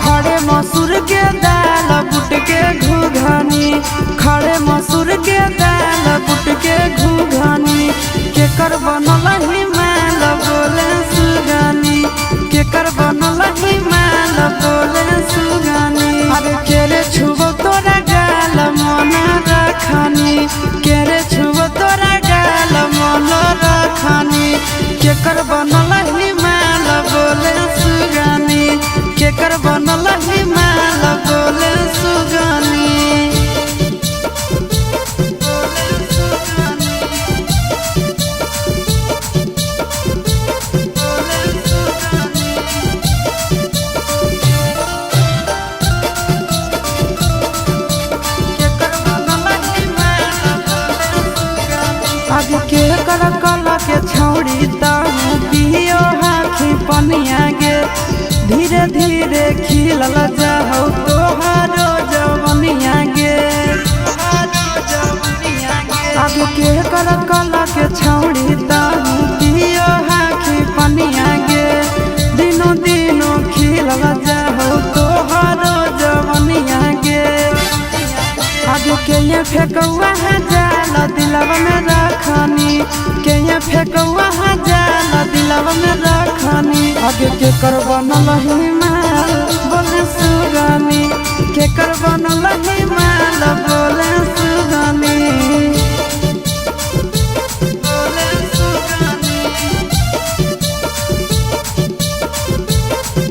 खड़े मसूर के दाल बुट के घुघनी, खड़े मसूर के दाल बुट के घुघनी, केकर बनल हिमाल बोले सुगनी, केकर बनल हिमाल बोले सुगनी। अरे केरे छुबो तोरा गाल मन रखनी, केरे छुबो तोरा गाल मन रखनी, केकर बनल हिमाल बोले सुगनी, केकर बनल हिमाल बोले सुगनी। आगे के कर कला के छौड़ी ताहू पियो हाखी पनिया गे, धीरे धीरे खिलल जाहौ तोहारो जवनिया गे। आगे के कर कला के छौड़ी ताहू पियो हाखी पनिया गे, दिनो दिनो खिलल जाहौ तोहारो जवनिया गे। आगे के ये फेकौआ जाल दिलवा में रखनी, के ये फेकौआ जाल दिलवा में रखनी। आगे के कर बनल हिमाल बोले सुगनी, के कर बनल हिमाल बोले सुगनी, बोले सुगनी,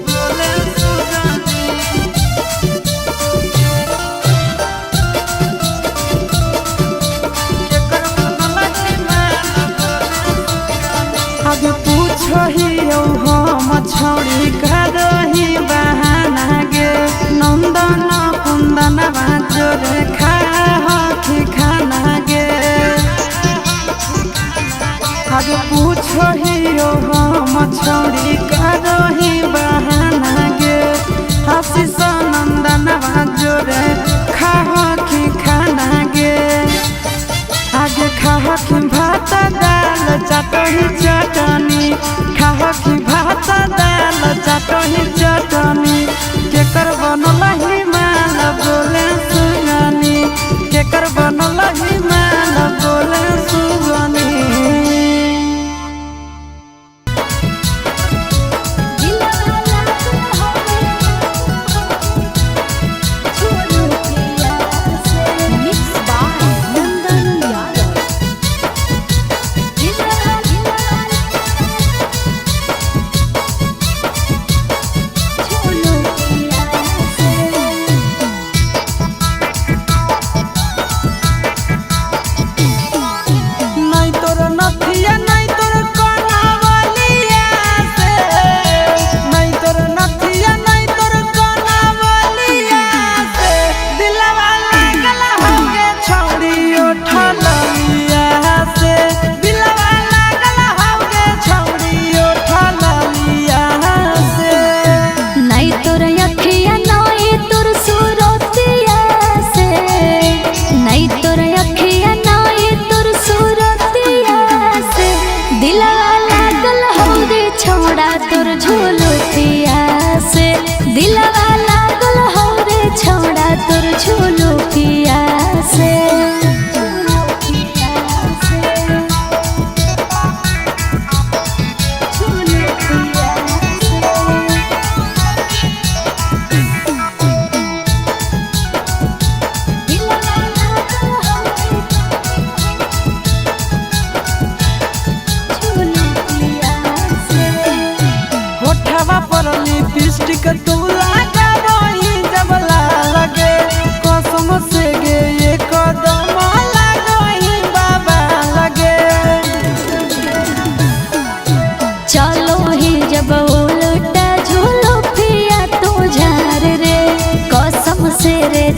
बोले सुगनी। आगे पूछो ही हम छौड़ी करही बहाना गे, नंदन कुंदन जोरे खाही खाना गे। आगे पूछो ही हम छौड़ी करही बहाना गे, आशीष नंदन जोरे खाही खाना गे। आगे खाही भात दाल चटनी चटनी, खाही भात दाल चटनी चटनी, केकर बनल हिमाल बोले सुगनी, केकर बनल हिमाल बोले सुगनी।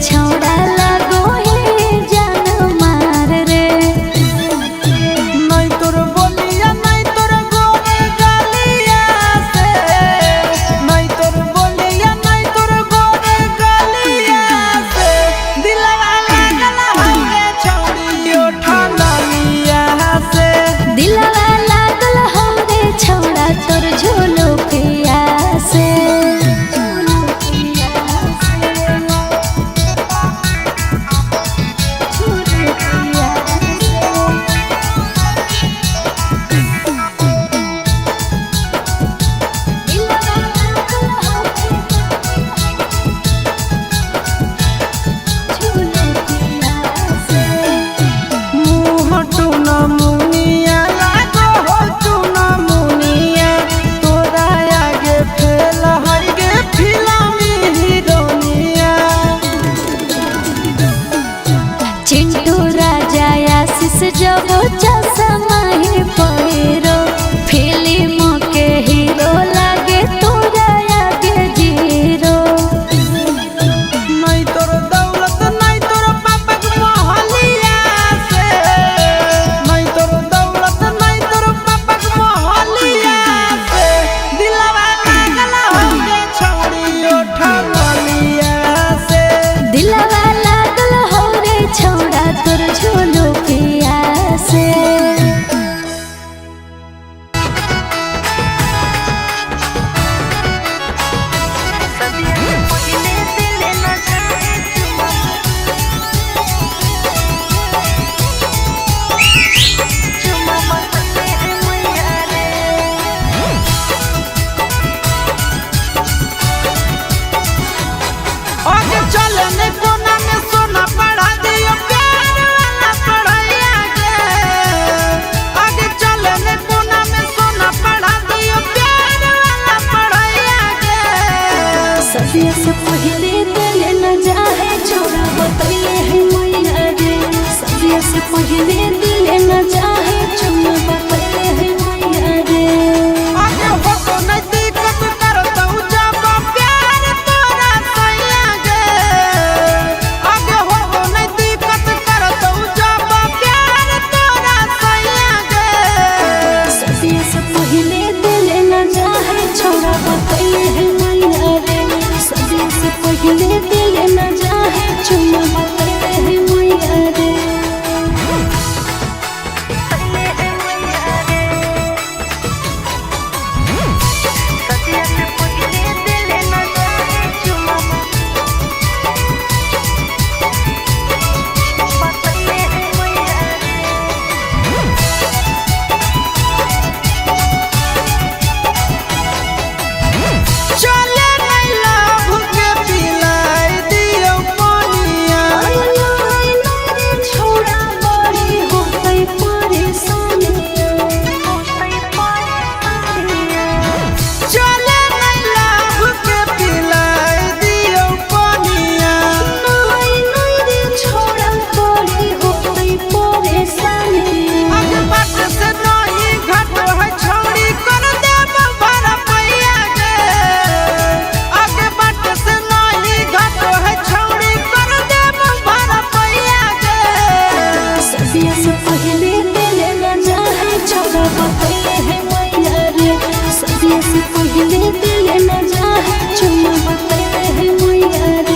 छौड़ा लगो हे जान मार रे, नहीं तोर बोलिया नहीं तोर गोर गालिया से, नहीं तोर बोलिया सदिया से पहले दिल न जाए छोड़ा बतैले है मैया रे सदिया से पहले दिल न जाए छोड़ा बतैले है मैया रे आगे हो तो नहीं दिक्कत करता हूँ जब प्यार तोरा सैया गे आगे हो तो नहीं दिक्कत करता हूँ जब प्यार तोरा सैया गे सदिया से पहले दिल न जाए छोड़ा बतैले है मैया रे सदिया से पहले दिल न जाए छोड़ा बतैले है मैया रे चले नहीं लाभ के पिलाई दियो पानिया छोड़ा बड़ी हो गई परेशानी चले नहीं लाभ के पिलाई दियो पानिया छोड़ा बड़ी हो गई परेशानी आगे बात से नहीं घट है छोड़ी कर दे भरा पैया गे आगे बात से नहीं घट है छोड़ी कर दे भरा पैया गे सदिया से पहले दिल न जाए छोड़ा बतैले है मैया रे सदिया से पहले दिल न जाए छोड़ा बतैले है मैया रे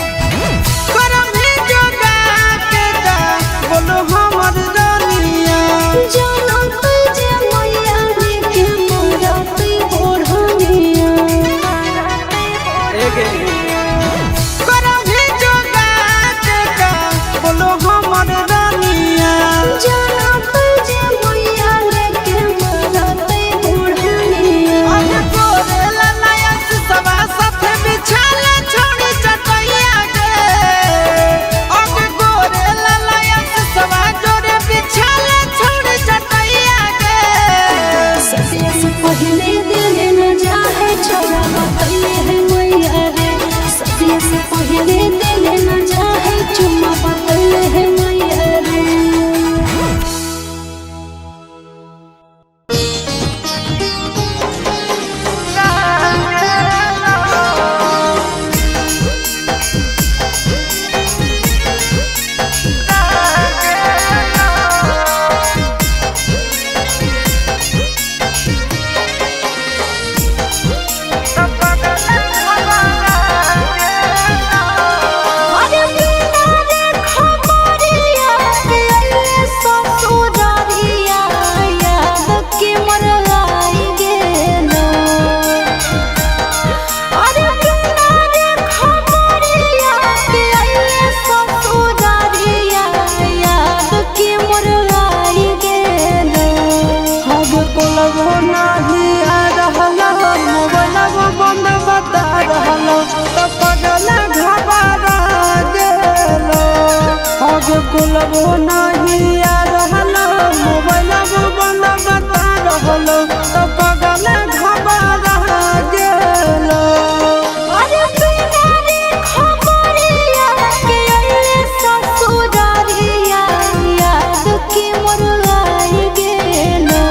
करम ही जोगा के जा बोलो हमर रानिया जानो तुझे मैया रे के मोरा तू ओढ़निया करम ही जोगा के जा बोलो हमर रानिया जानो तुझे मैया रे के मोरा तू ओढ़निया आगे गोरे ललाया सवा साथे बिछाले छोड़ी चटैया गे आगे गोरे ललाया सवा जोरे बिछाले छोड़ी चटैया गे सदिया से पहले दिल न जाए छोड़ा बतैले है मैया रे सदिया से पहले दिल न जाए चुम्मा बतैले है मैया रे अरे बिना रे खबरिया अइले ससुरारिया याद के मन लाई गेलो अरे बिना रे खबरिया अइले ससुरारिया याद के मन लाई गेलो अब कोलबो नाही आ रहला मोबाइलबो बंद बता रहला तो पगला घबरा गेलो अब कोलबो नाही आ रहला मोबाइलबो बंद बता रहला तो पगला घबरा गेलो अरे बिना रे खबरिया अइले ससुरारिया याद के मन लाई गेलो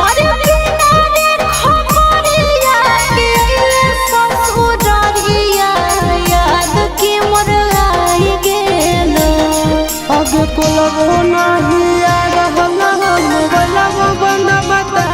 अरे बिना रे खबरिया अइले ससुरारिया याद के मन लाई गेलो अब कोलबो नाही आ रहला मोबाइलबो बंद बता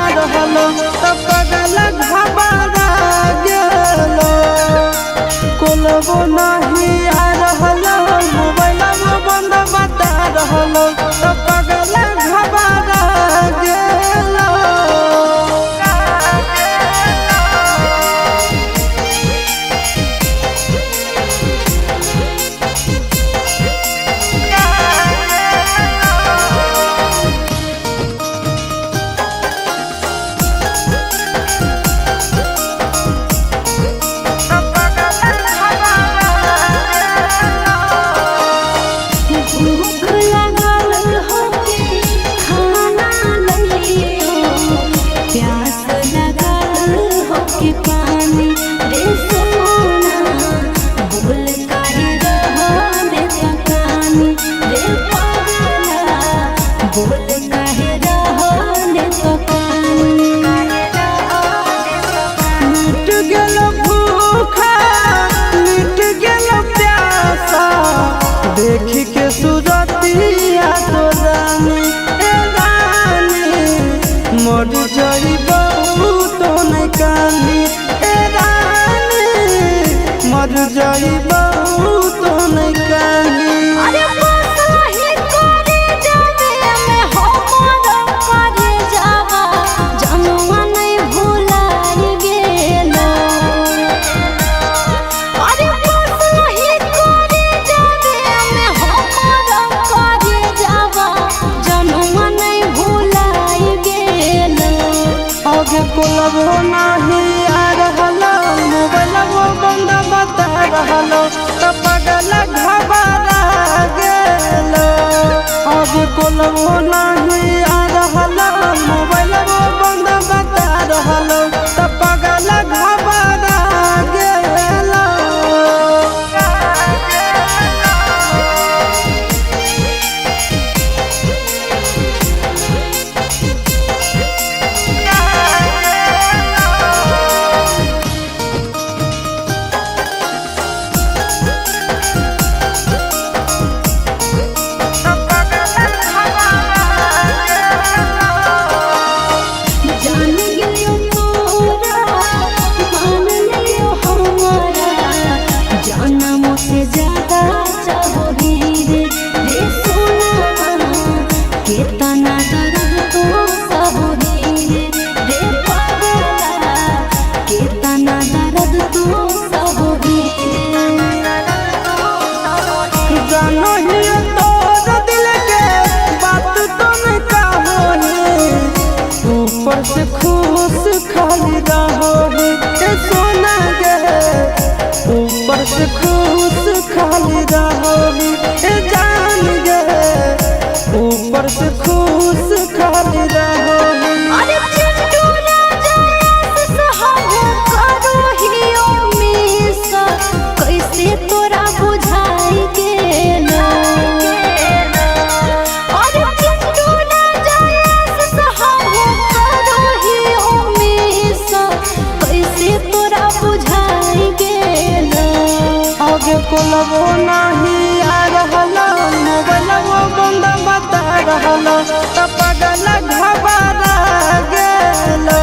आगे कोलबो नहीं आ रहलो मोबाइलबो बंद बता रहलो तो पगल घबरा गेलो आगे कोलबो नहीं आ रहलो मोबाइलबो बंद बता रहलो तो पगल घबरा गेलो से खुश खाली रहोगी सोना गे ऊपर से खुश खाली रहोगी जान गे ऊपर से खुश खाली रहोगी अरे चिंटू राजा सहारा करो ही उम्मीसा कैसे तोरा बुझाई गेलो अरे चिंटू राजा सहारा करो ही उम्मीसा कैसे तोरा बुझाई गेलो आगे कोलबो नहीं आ रहलो मोबाइलबो बंद बता रहलो तो पगल घबरा गेलो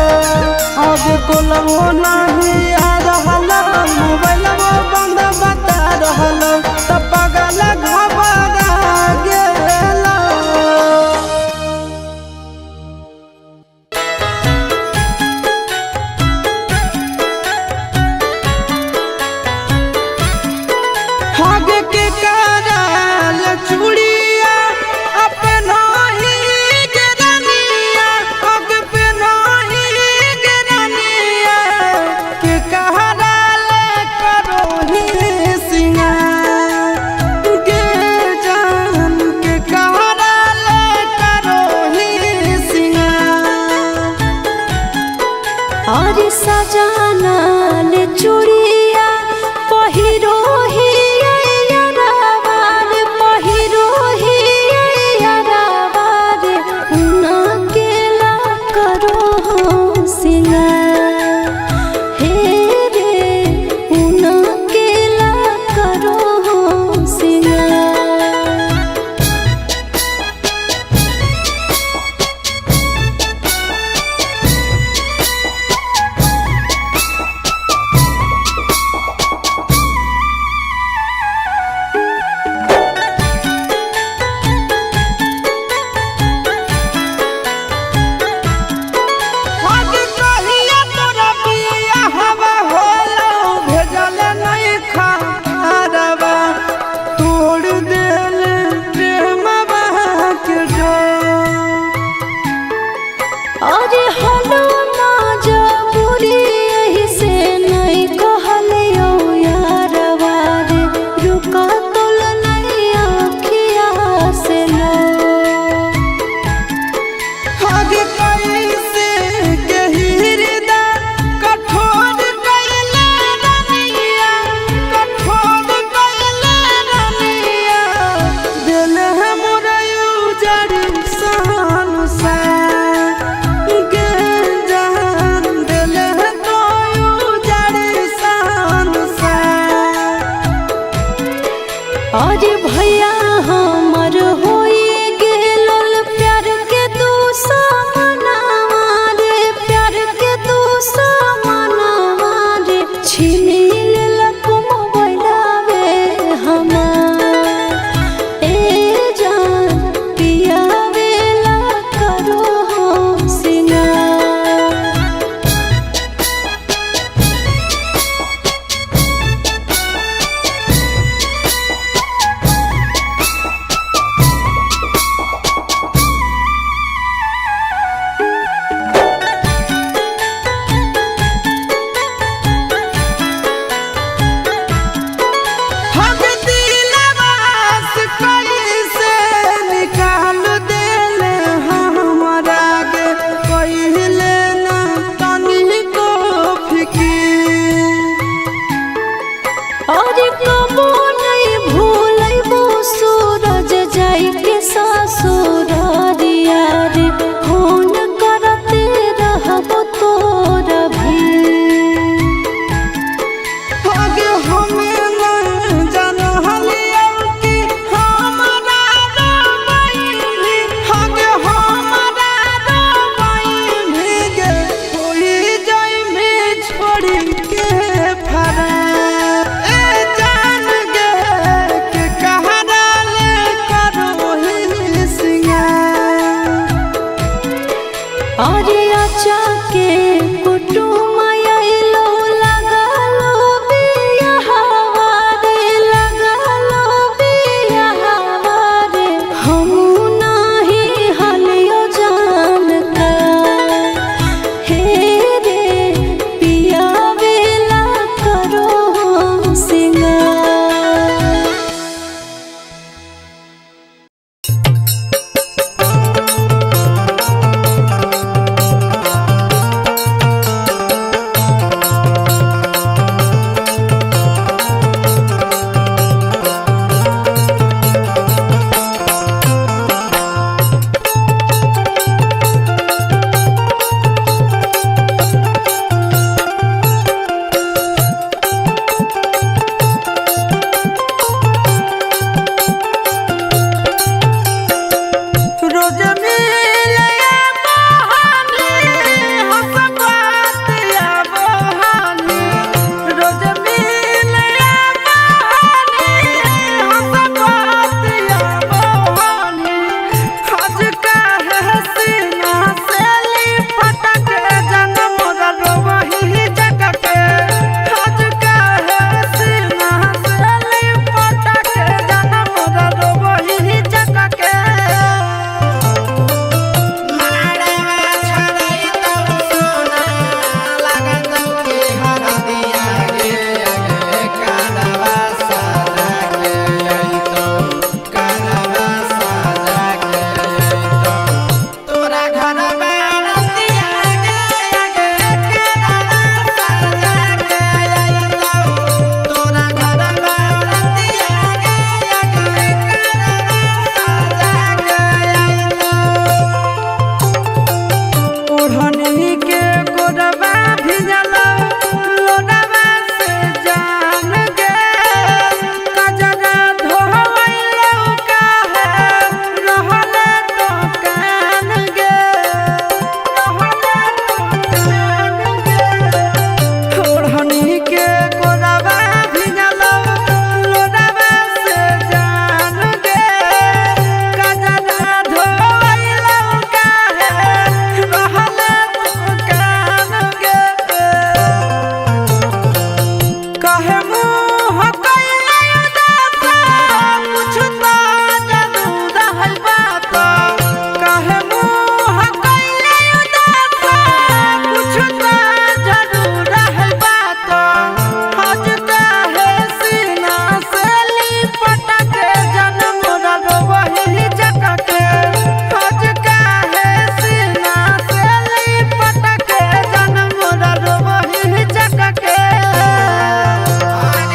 आगे कोलबो नहीं आ रहलो मोबाइलबो बंद बता रहलो तो पगल घबरा गेलो आगे के कराल चूड़िया अपना ही गिरनिया आगे पे नहीं गिरनिया के कहराल करो ही सिंगार गे जान के कहराल करो ही सिंगार और सजाना ले चूड़िया पहिरो ही यारावार पहिरो ही यारावार उना केला करो हो सिंगार हे रे उना केला करो हो सिंगार आगे कहिया तोरा बिया हवा होलो भेजल नहीं खारवा तोड़ देल प्रेमवा के डोर अरे हलो ना जबूरी यही से नहीं कहलियो यारवा रे रुका तोल नहीं आखिया से लो आगे कैसे के हृदय कठोर कैले रनिया कठोर कैले रनिया दिल है मोरा उजड़ सान सा गे जान दिल है तो उजड़ सान सा अरे भैया हाँ